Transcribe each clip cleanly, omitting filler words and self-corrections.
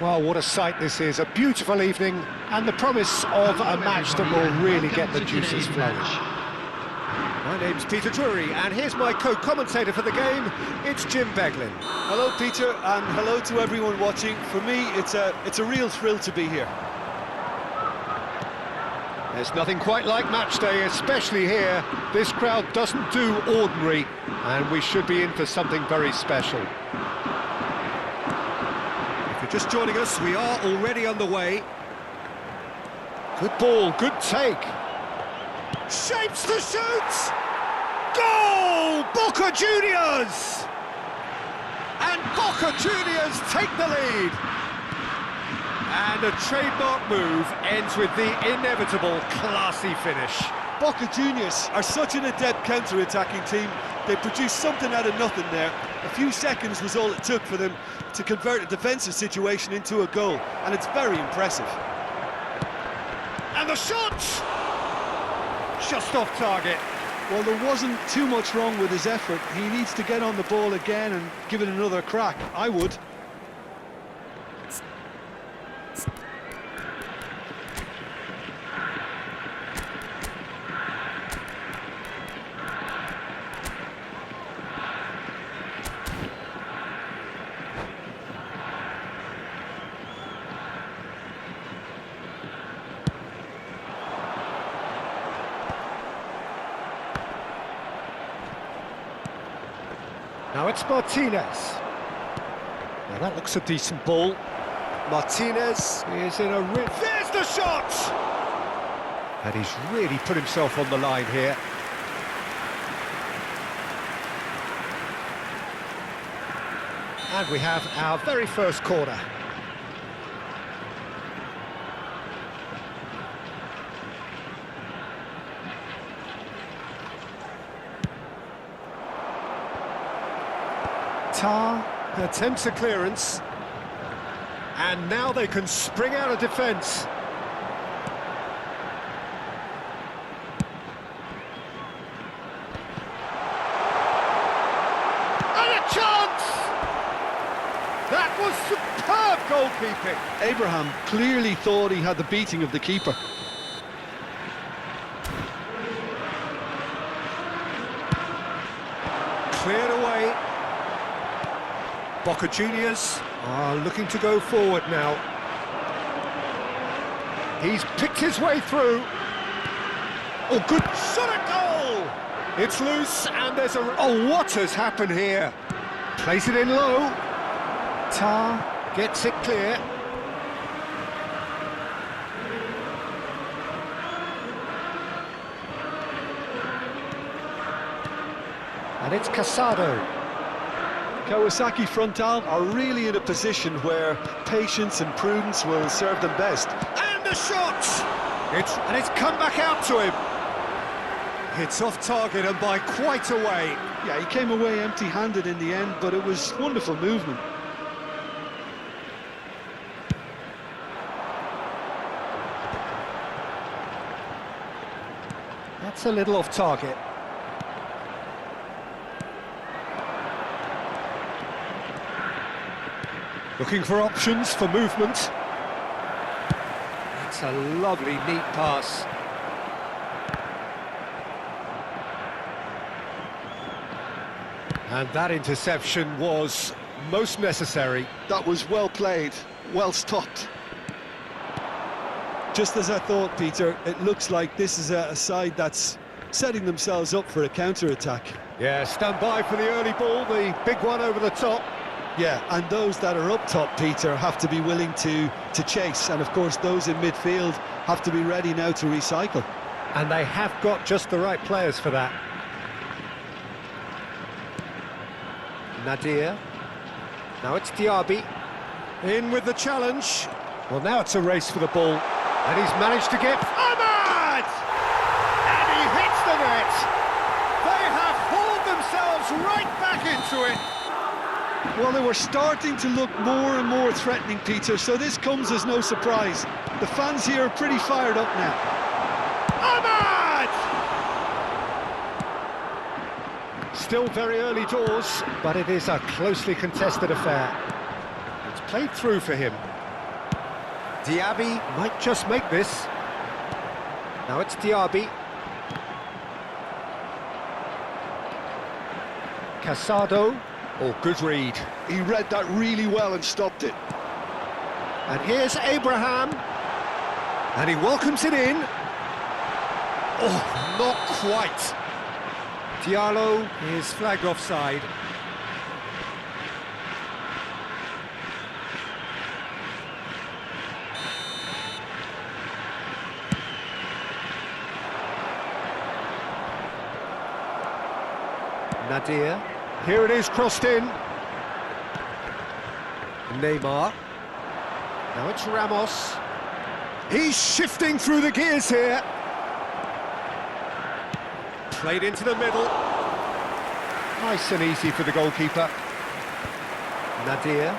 Well, what a sight this is, a beautiful evening, and the promise of a match that will really get the juices flowing. My name's Peter Drury, and here's my co-commentator for the game, it's Jim Beglin. Hello Peter, and hello to everyone watching. For me, it's a real thrill to be here. There's nothing quite like match day, especially here. This crowd doesn't do ordinary, and we should be in for something very special. If you're just joining us, we are already underway. Good ball, good take. Shapes to shoot! Goal! Boca Juniors! And Boca Juniors take the lead. And a trademark move ends with the inevitable classy finish. Boca Juniors are such an adept counter-attacking team. They produced something out of nothing there. A few seconds was all it took for them to convert a defensive situation into a goal, and it's very impressive. And the shot! Just off target. Well, there wasn't too much wrong with his effort. He needs to get on the ball again and give it another crack. I would. Now it's Martinez. Now that looks a decent ball. Martinez is in a there's the shot! And he's really put himself on the line here. And we have our very first corner. Tar attempts a clearance, and now they can spring out of defence. And a chance! That was superb goalkeeping. Abraham clearly thought he had the beating of the keeper. Cleared away. Boca Juniors are looking to go forward now. He's picked his way through. Oh, good shot at goal! It's loose, and there's a... Oh, what has happened here? Plays it in low. Tar gets it clear. And it's Casado. Kawasaki Frontal are really in a position where patience and prudence will serve them best. And the shot! It's come back out to him. It's off target and by quite a way. Yeah, he came away empty-handed in the end, but it was wonderful movement. That's a little off target. Looking for options for movement. That's a lovely, neat pass. And that interception was most necessary. That was well played, well stopped. Just as I thought, Peter, it looks like this is a side that's setting themselves up for a counter-attack. Yeah, stand by for the early ball, the big one over the top. Yeah, and those that are up top, Peter, have to be willing to chase. And, of course, those in midfield have to be ready now to recycle. And they have got just the right players for that. Nadir. Now it's Diaby. In with the challenge. Well, now it's a race for the ball. And he's managed to get... Ahmad! And he hits the net. They have hauled themselves right back into it. Well, they were starting to look more and more threatening, Peter, so this comes as no surprise. The fans here are pretty fired up now. Ahmad! Still very early doors, but it is a closely contested affair. It's played through for him. Diaby might just make this. Now it's Diaby. Casado. Oh, good read. He read that really well and stopped it. And here's Abraham. And he welcomes it in. Oh, not quite. Diallo is flagged offside. Nadir. Here it is, crossed in. Neymar. Now it's Ramos. He's shifting through the gears here. Played into the middle. Nice and easy for the goalkeeper. Nadir.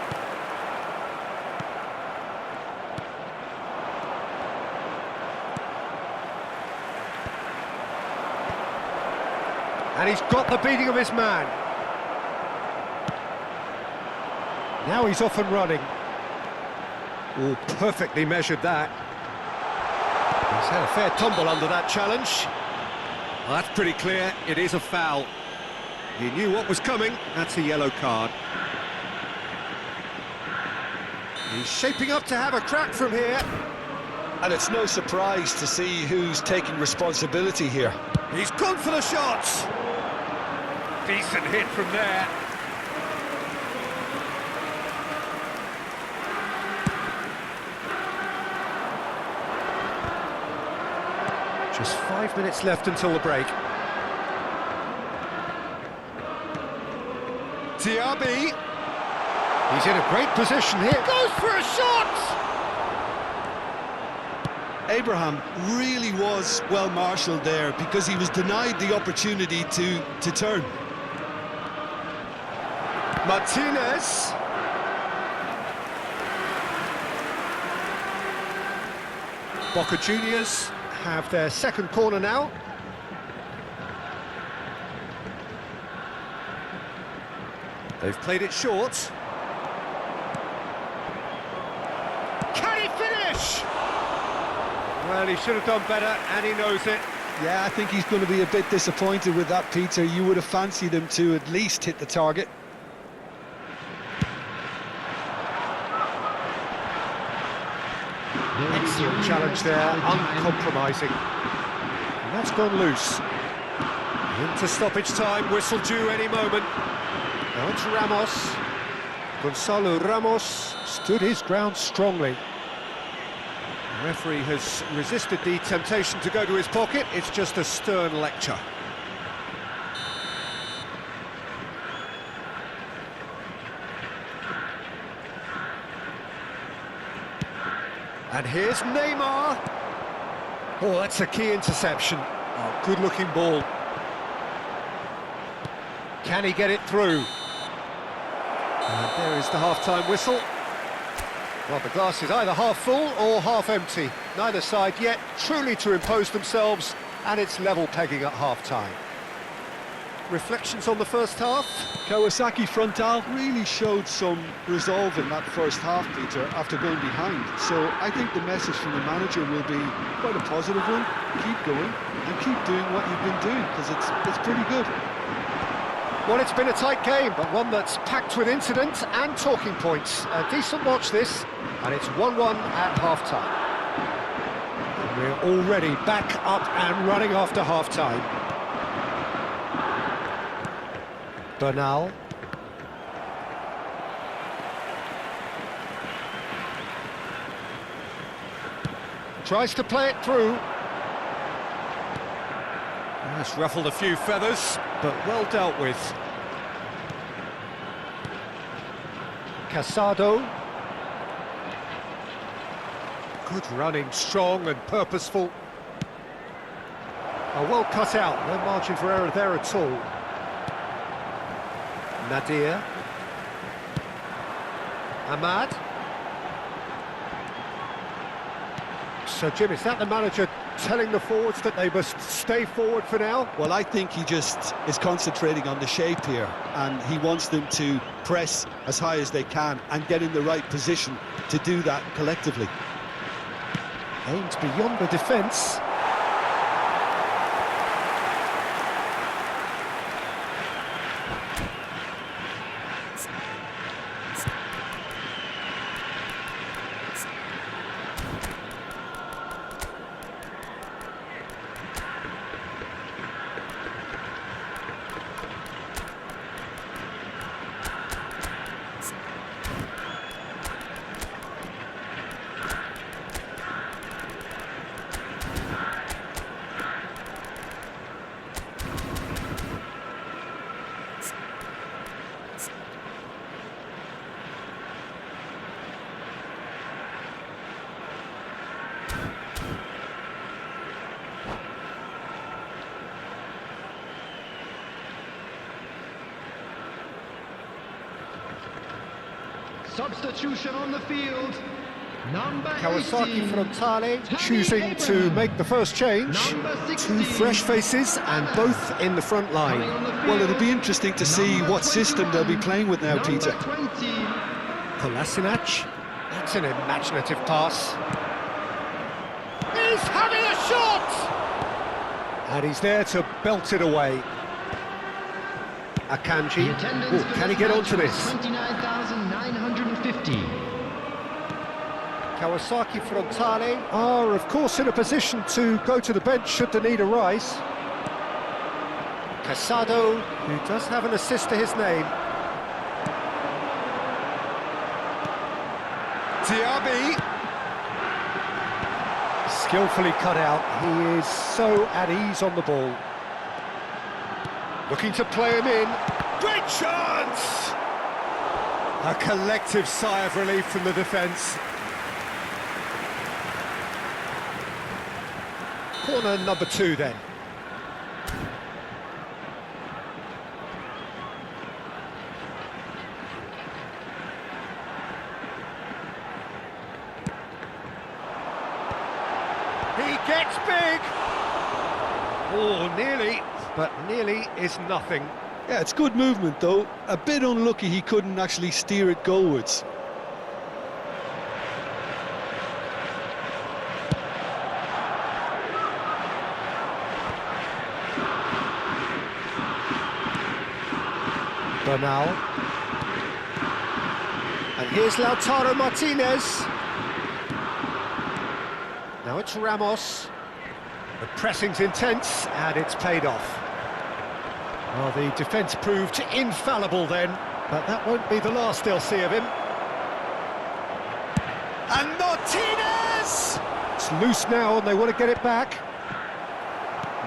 And he's got the beating of his man. Now he's off and running. Oh, perfectly measured that. He's had a fair tumble under that challenge. Well, that's pretty clear, it is a foul. He knew what was coming, that's a yellow card. He's shaping up to have a crack from here. And it's no surprise to see who's taking responsibility here. He's gone for the shots. Decent hit from there. Just 5 minutes left until the break. Diaby. He's in a great position here. Goes for a shot! Abraham really was well marshalled there because he was denied the opportunity to turn. Martinez. Boca Juniors have their second corner now. They've played it short. Can he finish? Well, he should have done better, and he knows it. Yeah, I think he's going to be a bit disappointed with that, Peter. You would have fancied him to at least hit the target. Excellent challenge there, uncompromising. And that's gone loose. Into stoppage time, whistle due any moment. Now it's Ramos. Gonzalo Ramos stood his ground strongly. The referee has resisted the temptation to go to his pocket. It's just a stern lecture. And here's Neymar. Oh, that's a key interception. Oh, good-looking ball. Can he get it through? And there is the half-time whistle. Well, the glass is either half full or half empty. Neither side yet truly to impose themselves, and it's level pegging at half-time. Reflections on the first half? Kawasaki Frontal really showed some resolve in that first half, Peter, after going behind. So I think the message from the manager will be quite a positive one. Keep going and keep doing what you've been doing, because it's pretty good. Well, it's been a tight game, but one that's packed with incident and talking points. A decent watch this, and it's 1-1 at half-time. And we're already back up and running after half-time. Bernal. Tries to play it through. That's ruffled a few feathers, but well dealt with. Casado. Good running, strong and purposeful. Oh, well cut out, no margin for error there at all. Nadir. Ahmad. So, Jim, is that the manager telling the forwards that they must stay forward for now? Well, I think he just is concentrating on the shape here, and he wants them to press as high as they can and get in the right position to do that collectively. Aimed beyond the defence. Substitution on the field. Number Kawasaki 18, Frontale choosing to make the first change. Two fresh faces and both in the front line. Well, it'll be interesting to see what system they'll be playing with now, Peter. Kolasinac, that's an imaginative pass. He's having a shot! And he's there to belt it away. Akanji, can he get onto this? 29,950. Kawasaki Frontale are, of course, in a position to go to the bench should the need arise. Casado, who does have an assist to his name. Diaby. Skillfully cut out. He is so at ease on the ball. Looking to play him in. Great chance! A collective sigh of relief from the defence. Corner number 2 then. He gets big! Oh, nearly, but nearly is nothing. Yeah, it's good movement, though. A bit unlucky he couldn't actually steer it goalwards. Bernal. And here's Lautaro Martinez. Now it's Ramos. The pressing's intense, and it's paid off. Well, the defence proved infallible then, but that won't be the last they'll see of him. And Martinez! It's loose now, and they want to get it back.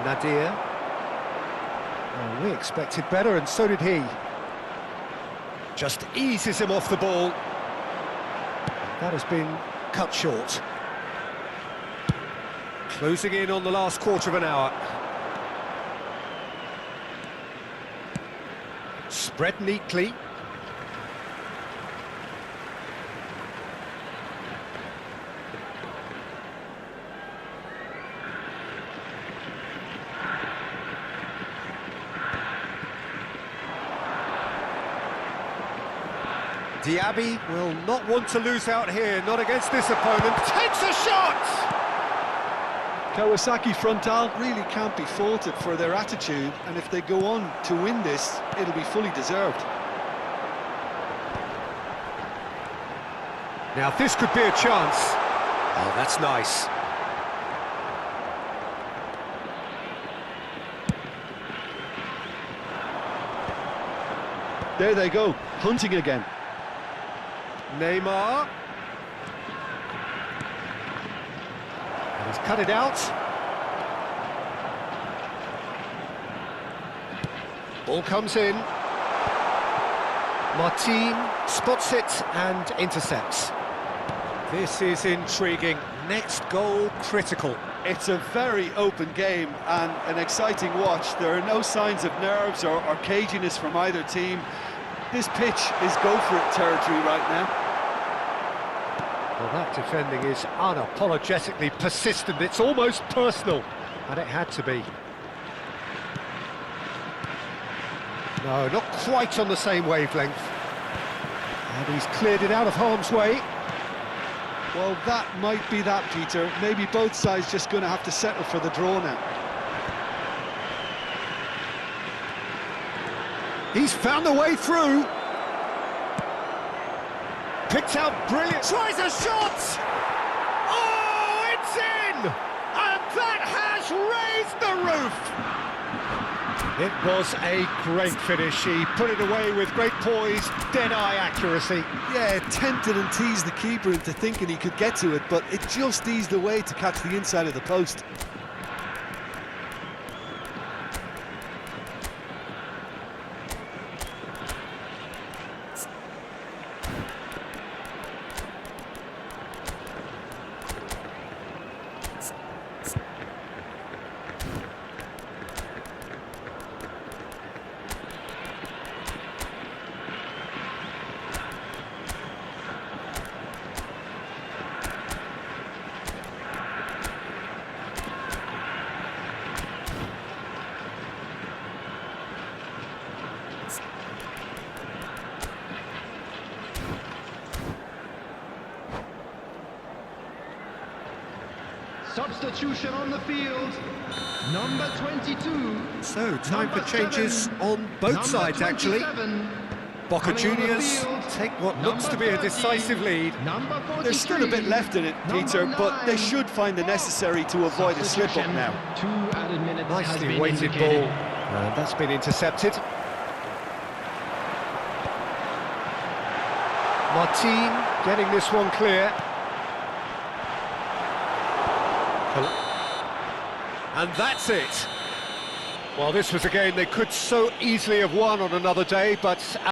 Nadir. Oh, we expected better, and so did he. Just eases him off the ball. That has been cut short. Closing in on the last quarter of an hour. Spread neatly. Diaby will not want to lose out here, not against this opponent. Takes a shot! Kawasaki Frontale really can't be faulted for their attitude, and if they go on to win this, it'll be fully deserved. Now this could be a chance. Oh, that's nice. There they go, hunting again. Neymar. And he's cut it out. Ball comes in. Martin spots it and intercepts. This is intriguing. Next goal critical. It's a very open game and an exciting watch. There are no signs of nerves or caginess from either team. This pitch is go-for-it territory right now. Well, that defending is unapologetically persistent. It's almost personal, and it had to be. No, not quite on the same wavelength. And he's cleared it out of harm's way. Well, that might be that, Peter. Maybe both sides just going to have to settle for the draw now. He's found a way through. Picked out brilliant. Tries a shot! Oh, it's in! And that has raised the roof! It was a great finish. He put it away with great poise, dead-eye accuracy. Yeah, tempted and teased the keeper into thinking he could get to it, but it just eased away to catch the inside of the post. Substitution on the field. Number 22. So, time Number for changes 7. on both Number sides, actually. 27. Boca Coming on the Juniors field. take what looks to be a Number 30. decisive lead. Number 43. There's still a bit left in it, Peter, Number but they 9. should find the necessary to avoid a slip-up Substitution. now. 2 added minutes has Nicely been weighted indicated. ball. And that's been intercepted. Martin getting this one clear. And that's it. Well, this was a game they could so easily have won on another day, but